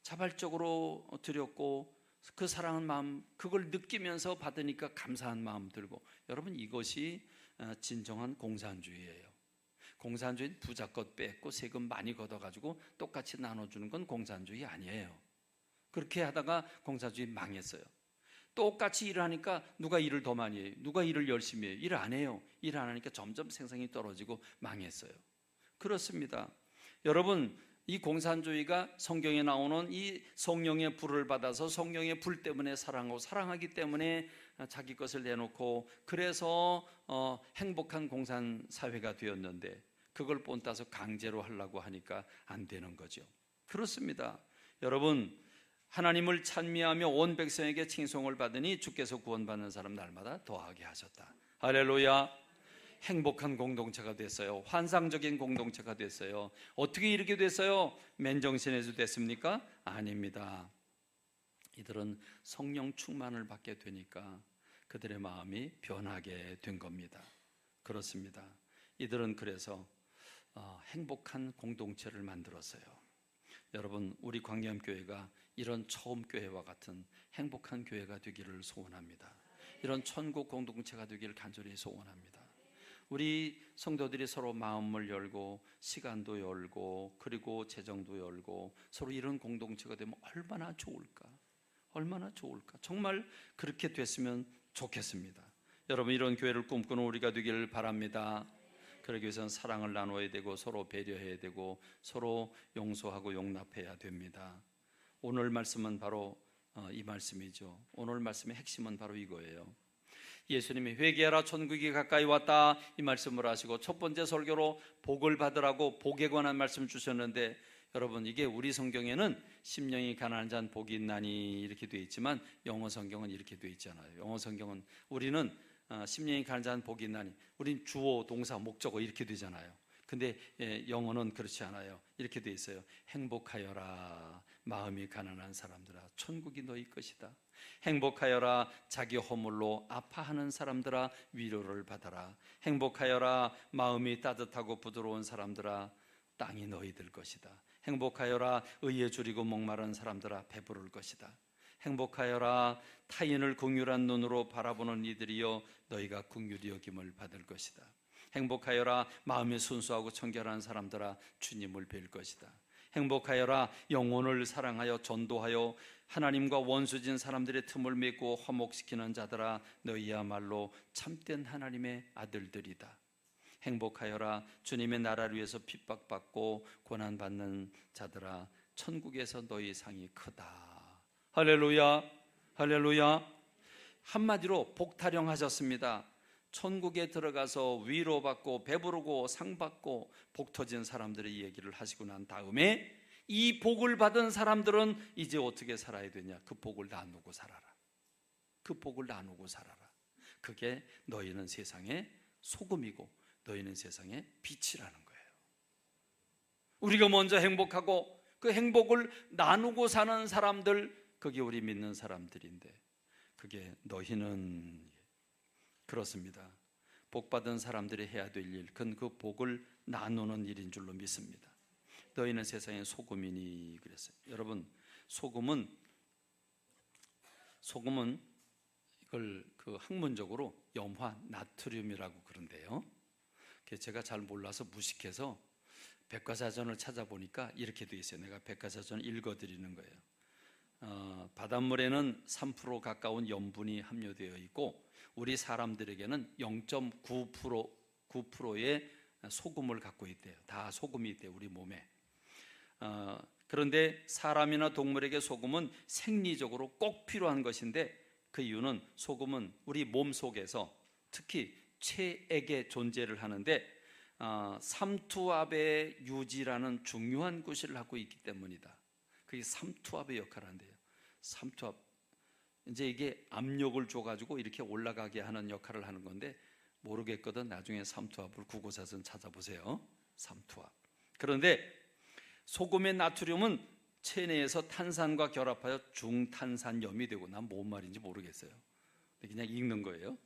자발적으로 드렸고 그 사랑하는 마음, 그걸 느끼면서 받으니까 감사한 마음 들고. 여러분, 이것이 진정한 공산주의예요. 공산주의는 부자 것 뺏고 세금 많이 걷어가지고 똑같이 나눠주는 건 공산주의 아니에요. 그렇게 하다가 공산주의 망했어요. 똑같이 일을 하니까 누가 일을 더 많이 해요? 누가 일을 열심히 해요? 일 안 해요. 일 안 하니까 점점 생산이 떨어지고 망했어요. 그렇습니다. 여러분, 이 공산주의가 성경에 나오는 이 성령의 불을 받아서 성령의 불 때문에 사랑하고, 사랑하기 때문에 자기 것을 내놓고, 그래서 행복한 공산사회가 되었는데 그걸 본따서 강제로 하려고 하니까 안 되는 거죠. 그렇습니다. 여러분, 하나님을 찬미하며 온 백성에게 칭송을 받으니 주께서 구원받는 사람 날마다 더하게 하셨다. 할렐루야. 행복한 공동체가 됐어요. 환상적인 공동체가 됐어요. 어떻게 이렇게 됐어요? 맨정신에서 됐습니까? 아닙니다. 이들은 성령 충만을 받게 되니까 그들의 마음이 변하게 된 겁니다. 그렇습니다. 이들은 그래서 행복한 공동체를 만들었어요. 여러분, 우리 광야교회가 이런 처음 교회와 같은 행복한 교회가 되기를 소원합니다. 이런 천국 공동체가 되기를 간절히 소원합니다. 우리 성도들이 서로 마음을 열고 시간도 열고 그리고 재정도 열고 서로 이런 공동체가 되면 얼마나 좋을까? 얼마나 좋을까? 정말 그렇게 됐으면 좋겠습니다. 여러분, 이런 교회를 꿈꾸는 우리가 되기를 바랍니다. 그러기 위해서는 사랑을 나눠야 되고 서로 배려해야 되고 서로 용서하고 용납해야 됩니다. 오늘 말씀은 바로 이 말씀이죠. 오늘 말씀의 핵심은 바로 이거예요. 예수님이 회개하라 천국이 가까이 왔다 이 말씀을 하시고 첫 번째 설교로 복을 받으라고 복에 관한 말씀 주셨는데, 여러분 이게 우리 성경에는 심령이 가난한 자는 복이 있나니 이렇게 되어 있지만 영어 성경은 이렇게 되어 있잖아요. 영어 성경은 우리는 심령이 가난한 자는 복이 있나니, 우린 주어 동사 목적어 이렇게 되잖아요. 근데 영어는 그렇지 않아요. 이렇게 되어 있어요. 행복하여라 마음이 가난한 사람들아 천국이 너희 것이다. 행복하여라 자기 허물로 아파하는 사람들아 위로를 받아라. 행복하여라 마음이 따뜻하고 부드러운 사람들아 땅이 너희들 것이다. 행복하여라 의에 줄이고 목마른 사람들아 배부를 것이다. 행복하여라 타인을 긍휼한 눈으로 바라보는 이들이여 너희가 긍휼히 여김을 받을 것이다. 행복하여라 마음이 순수하고 청결한 사람들아 주님을 뵐 것이다. 행복하여라 영혼을 사랑하여 전도하여 하나님과 원수진 사람들의 틈을 메고 화목시키는 자들아 너희야말로 참된 하나님의 아들들이다. 행복하여라 주님의 나라를 위해서 핍박받고 고난받는 자들아 천국에서 너희 상이 크다. 할렐루야, 할렐루야. 한마디로 복타령하셨습니다. 천국에 들어가서 위로받고 배부르고 상받고 복 터진 사람들의 얘기를 하시고 난 다음에 이 복을 받은 사람들은 이제 어떻게 살아야 되냐? 그 복을 나누고 살아라. 그 복을 나누고 살아라. 그게 너희는 세상의 소금이고 너희는 세상의 빛이라는 거예요. 우리가 먼저 행복하고 그 행복을 나누고 사는 사람들, 그게 우리 믿는 사람들인데, 그게 너희는 그렇습니다. 복받은 사람들이 해야 될 일, 그건 그 복을 나누는 일인 줄로 믿습니다. 너희는 세상의 소금이니 그랬어요. 여러분 소금은 이걸 그 학문적으로 염화 나트륨이라고 그런데요. 제가 잘 몰라서 무식해서 백과사전을 찾아보니까 이렇게 돼 있어요. 내가 백과사전을 읽어드리는 거예요. 바닷물에는 3% 가까운 염분이 함유되어 있고 우리 사람들에게는 0.9%의 소금을 갖고 있대요. 다 소금이 있대요, 우리 몸에. 그런데 사람이나 동물에게 소금은 생리적으로 꼭 필요한 것인데, 그 이유는 소금은 우리 몸 속에서 특히 체액에 존재를 하는데 삼투압의 유지라는 중요한 구실을 하고 있기 때문이다. 그게 삼투압의 역할을 한대요. 삼투압, 이제 이게 압력을 줘가지고 이렇게 올라가게 하는 역할을 하는 건데, 모르겠거든 나중에 삼투압을 국어사전 찾아보세요. 삼투압. 그런데 소금의 나트륨은 체내에서 탄산과 결합하여 중탄산염이 되고, 난 뭔 말인지 모르겠어요. 그냥 읽는 거예요.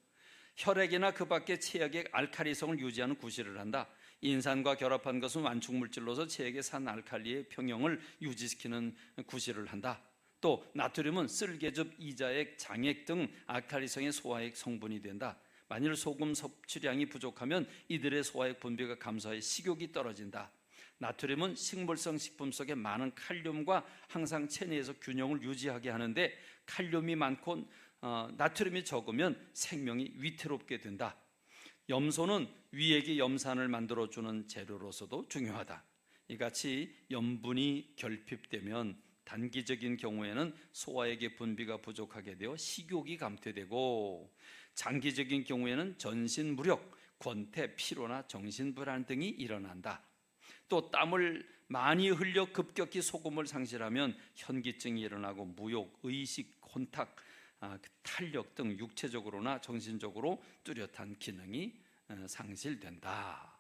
혈액이나 그 밖의 체액의 알칼리성을 유지하는 구실을 한다. 인산과 결합한 것은 완충물질로서 체액의 산알칼리의 평형을 유지시키는 구실을 한다. 또 나트륨은 쓸개즙, 이자액, 장액 등 알칼리성의 소화액 성분이 된다. 만일 소금 섭취량이 부족하면 이들의 소화액 분비가 감소해 식욕이 떨어진다. 나트륨은 식물성 식품 속에 많은 칼륨과 항상 체내에서 균형을 유지하게 하는데, 칼륨이 많고 나트륨이 적으면 생명이 위태롭게 된다. 염소는 위액의 염산을 만들어주는 재료로서도 중요하다. 이같이 염분이 결핍되면 단기적인 경우에는 소화액의 분비가 부족하게 되어 식욕이 감퇴되고, 장기적인 경우에는 전신 무력, 권태, 피로나 정신불안 등이 일어난다. 또 땀을 많이 흘려 급격히 소금을 상실하면 현기증이 일어나고 무욕, 의식, 혼탁, 탄력 등 육체적으로나 정신적으로 뚜렷한 기능이 상실된다.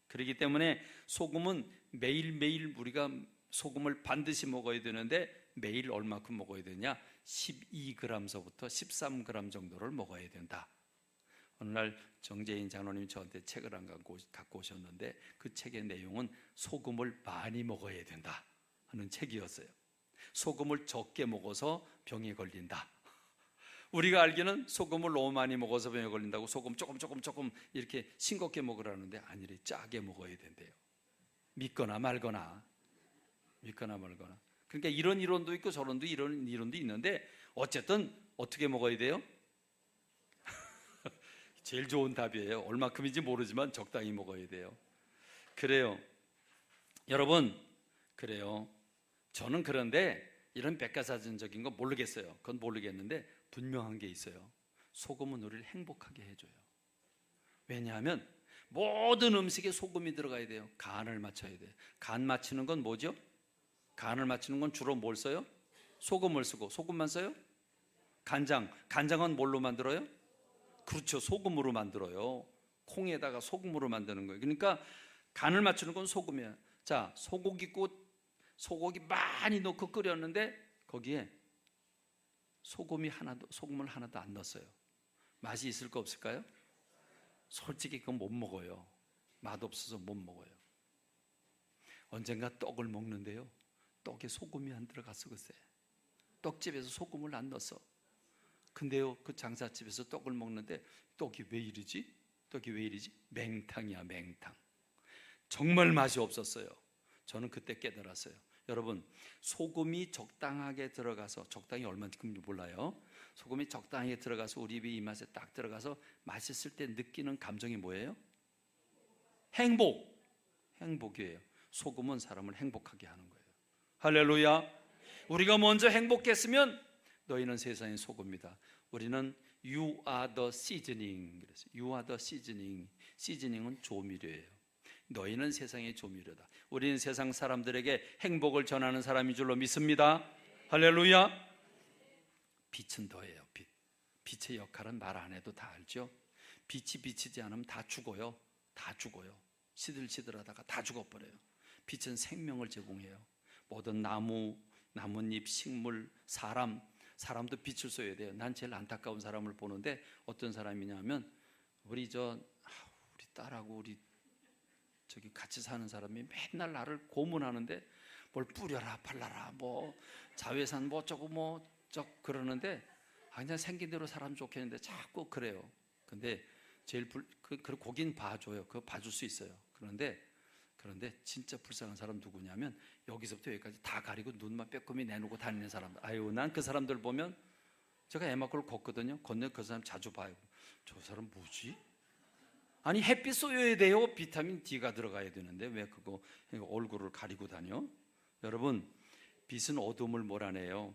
그렇기 때문에 소금은 매일매일 우리가 소금을 반드시 먹어야 되는데, 매일 얼마큼 먹어야 되냐? 12g서부터 13g 정도를 먹어야 된다. 어느 날 정재인 장로님이 저한테 책을 안 갖고 오셨는데, 그 책의 내용은 소금을 많이 먹어야 된다 하는 책이었어요. 소금을 적게 먹어서 병에 걸린다. 우리가 알기는 소금을 너무 많이 먹어서 병에 걸린다고 소금 조금 이렇게 싱겁게 먹으라는데, 아니래, 짜게 먹어야 된대요. 믿거나 말거나. 그러니까 이런 이론도 있고 저런 이론도 있는데, 어쨌든 어떻게 먹어야 돼요? 제일 좋은 답이에요. 얼마큼인지 모르지만 적당히 먹어야 돼요. 그래요. 여러분, 그래요. 저는 그런데 이런 백과사전적인 거 모르겠어요. 그건 모르겠는데 분명한 게 있어요. 소금은 우리를 행복하게 해줘요. 왜냐하면 모든 음식에 소금이 들어가야 돼요. 간을 맞춰야 돼요. 간 맞추는 건 뭐죠? 간을 맞추는 건 주로 뭘 써요? 소금을 쓰고. 소금만 써요? 간장. 간장은 뭘로 만들어요? 그렇죠. 소금으로 만들어요. 콩에다가 소금으로 만드는 거예요. 그러니까 간을 맞추는 건 소금이야. 자, 소고기 많이 넣고 끓였는데 거기에 소금을 하나도 안 넣었어요. 맛이 있을까 없을까요? 솔직히 그건 못 먹어요. 맛없어서 못 먹어요. 언젠가 떡을 먹는데요, 떡에 소금이 안 들어갔어. 글쎄, 떡집에서 소금을 안 넣었어. 근데요, 그 장사집에서 떡을 먹는데 떡이 왜 이러지? 맹탕이야, 맹탕. 정말 맛이 없었어요. 저는 그때 깨달았어요. 여러분, 소금이 적당하게 들어가서, 적당히 얼마만큼인지 몰라요. 소금이 적당하게 들어가서 우리 입에 입맛에 딱 들어가서 맛있을 때 느끼는 감정이 뭐예요? 행복이에요. 소금은 사람을 행복하게 하는 거예요. 할렐루야. 우리가 먼저 행복했으면 너희는 세상의 소금이다. 우리는 You are the seasoning. 그래서 You are the seasoning. 시즈닝은 조미료예요. 너희는 세상의 조미료다. 우리는 세상 사람들에게 행복을 전하는 사람인 줄로 믿습니다. 할렐루야. 빛은 더해요. 빛의 역할은 말 안 해도 다 알죠. 빛이 비치지 않으면 다 죽어요. 시들시들하다가 다 죽어버려요. 빛은 생명을 제공해요. 모든 나뭇잎, 식물, 사람도 빛을 쏘야 돼요. 난 제일 안타까운 사람을 보는데 어떤 사람이냐면 우리 딸하고 우리 저기 같이 사는 사람이 맨날 나를 고문하는데 뭘 뿌려라 발라라 뭐 자외선 뭐 어쩌고 뭐 저 그러는데 그냥 생긴 대로 사람 좋겠는데 자꾸 그래요. 근데 제일 거긴 봐줘요. 그거 봐줄 수 있어요. 그런데 진짜 불쌍한 사람 누구냐면 여기서부터 여기까지 다 가리고 눈만 빼꼼히 내놓고 다니는 사람들. 아유, 난 그 사람들 보면 제가 에마콜 걷거든요. 건너 그 사람 자주 봐요. 저 사람 뭐지? 아니, 햇빛 쏘여야 돼요. 비타민 D가 들어가야 되는데 왜 그거 얼굴을 가리고 다녀? 여러분, 빛은 어둠을 몰아내요.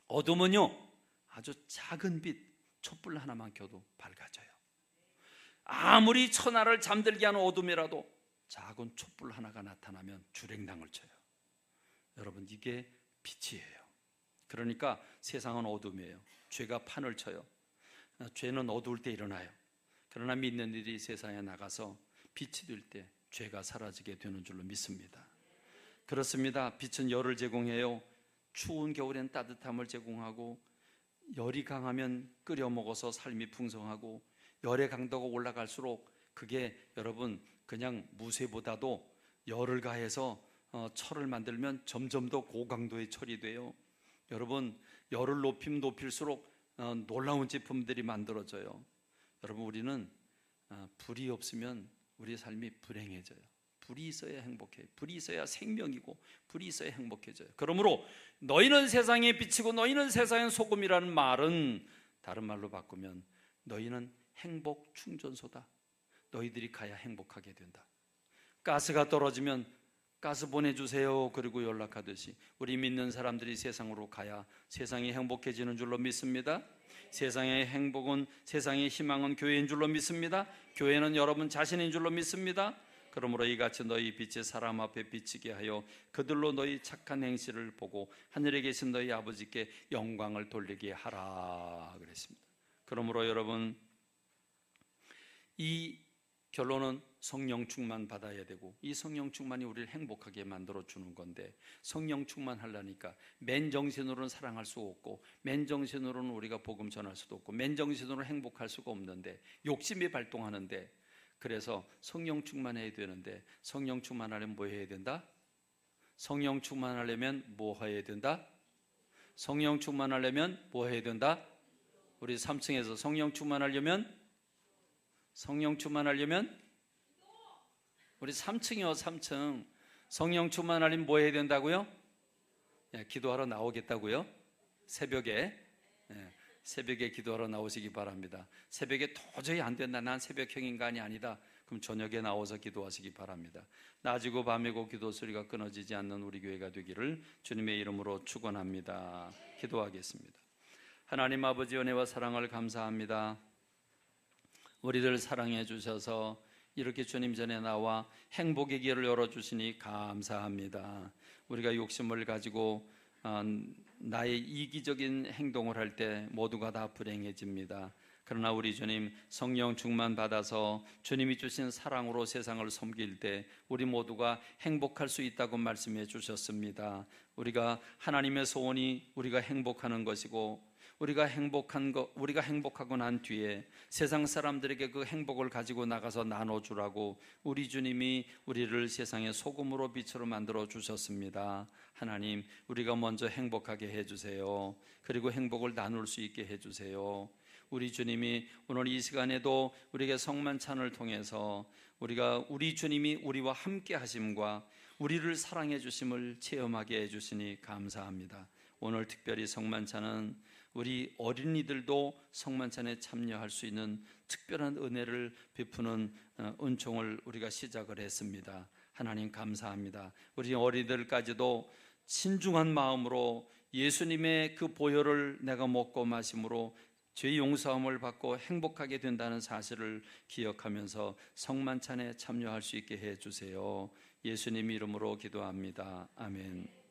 어둠은요, 아주 작은 빛, 촛불 하나만 켜도 밝아져요. 아무리 천하를 잠들게 하는 어둠이라도 작은 촛불 하나가 나타나면 주랭랑을 쳐요. 여러분, 이게 빛이에요. 그러니까 세상은 어둠이에요. 죄가 판을 쳐요. 죄는 어두울 때 일어나요. 그러나 믿는 일이 세상에 나가서 빛이 될 때 죄가 사라지게 되는 줄로 믿습니다. 그렇습니다. 빛은 열을 제공해요. 추운 겨울엔 따뜻함을 제공하고, 열이 강하면 끓여 먹어서 삶이 풍성하고, 열의 강도가 올라갈수록 그게 여러분 그냥 무쇠보다도 열을 가해서 철을 만들면 점점 더 고강도의 철이 돼요. 여러분, 열을 높이면 높일수록 놀라운 제품들이 만들어져요. 여러분, 우리는 불이 없으면 우리의 삶이 불행해져요. 불이 있어야 행복해요. 불이 있어야 생명이고 불이 있어야 행복해져요. 그러므로 너희는 세상에 빛이고 너희는 세상의 소금이라는 말은 다른 말로 바꾸면 너희는 행복 충전소다. 너희들이 가야 행복하게 된다. 가스가 떨어지면 가스 보내주세요 그리고 연락하듯이 우리 믿는 사람들이 세상으로 가야 세상이 행복해지는 줄로 믿습니다. 세상의 행복은, 세상의 희망은 교회인 줄로 믿습니다. 교회는 여러분 자신인 줄로 믿습니다. 그러므로 이같이 너희 빛이 사람 앞에 비치게 하여 그들로 너희 착한 행실을 보고 하늘에 계신 너희 아버지께 영광을 돌리게 하라 그랬습니다. 그러므로 여러분, 이 결론은 성령 충만 받아야 되고, 이 성령 충만이 우리를 행복하게 만들어 주는 건데, 성령 충만하려니까 맨정신으로는 사랑할 수 없고, 맨정신으로는 우리가 복음 전할 수도 없고, 맨정신으로는 행복할 수가 없는데 욕심이 발동하는데, 그래서 성령 충만해야 되는데, 성령 충만하려면 뭐 해야 된다? 성령 충만하려면 뭐 해야 된다? 성령 충만하려면 뭐 해야 된다? 우리 3층에서 성령 충만하려면 우리 3층이요, 3층. 성령 충만하려면 뭐 해야 된다고요? 기도하러 나오겠다고요? 새벽에. 새벽에 기도하러 나오시기 바랍니다. 새벽에 도저히 안 된다, 난 새벽형 인간이 아니다, 그럼 저녁에 나와서 기도하시기 바랍니다. 낮이고 밤이고 기도 소리가 끊어지지 않는 우리 교회가 되기를 주님의 이름으로 축원합니다. 기도하겠습니다. 하나님 아버지, 은혜와 사랑을 감사합니다. 우리들 사랑해 주셔서 이렇게 주님 전에 나와 행복의 길을 열어주시니 감사합니다. 우리가 욕심을 가지고 나의 이기적인 행동을 할 때 모두가 다 불행해집니다. 그러나 우리 주님, 성령 충만 받아서 주님이 주신 사랑으로 세상을 섬길 때 우리 모두가 행복할 수 있다고 말씀해 주셨습니다. 우리가 하나님의 소원이 우리가 행복하는 것이고, 우리가 행복하고 난 뒤에 세상 사람들에게 그 행복을 가지고 나가서 나눠주라고 우리 주님이 우리를 세상의 소금으로 빛으로 만들어 주셨습니다. 하나님, 우리가 먼저 행복하게 해주세요. 그리고 행복을 나눌 수 있게 해주세요. 우리 주님이 오늘 이 시간에도 우리에게 성만찬을 통해서 우리 주님이 우리와 함께 하심과 우리를 사랑해 주심을 체험하게 해주시니 감사합니다. 오늘 특별히 성만찬은 우리 어린이들도 성만찬에 참여할 수 있는 특별한 은혜를 베푸는 은총을 우리가 시작을 했습니다. 하나님 감사합니다. 우리 어린이들까지도 신중한 마음으로 예수님의 그 보혈을 내가 먹고 마심으로 죄 용서함을 받고 행복하게 된다는 사실을 기억하면서 성만찬에 참여할 수 있게 해주세요. 예수님 이름으로 기도합니다. 아멘.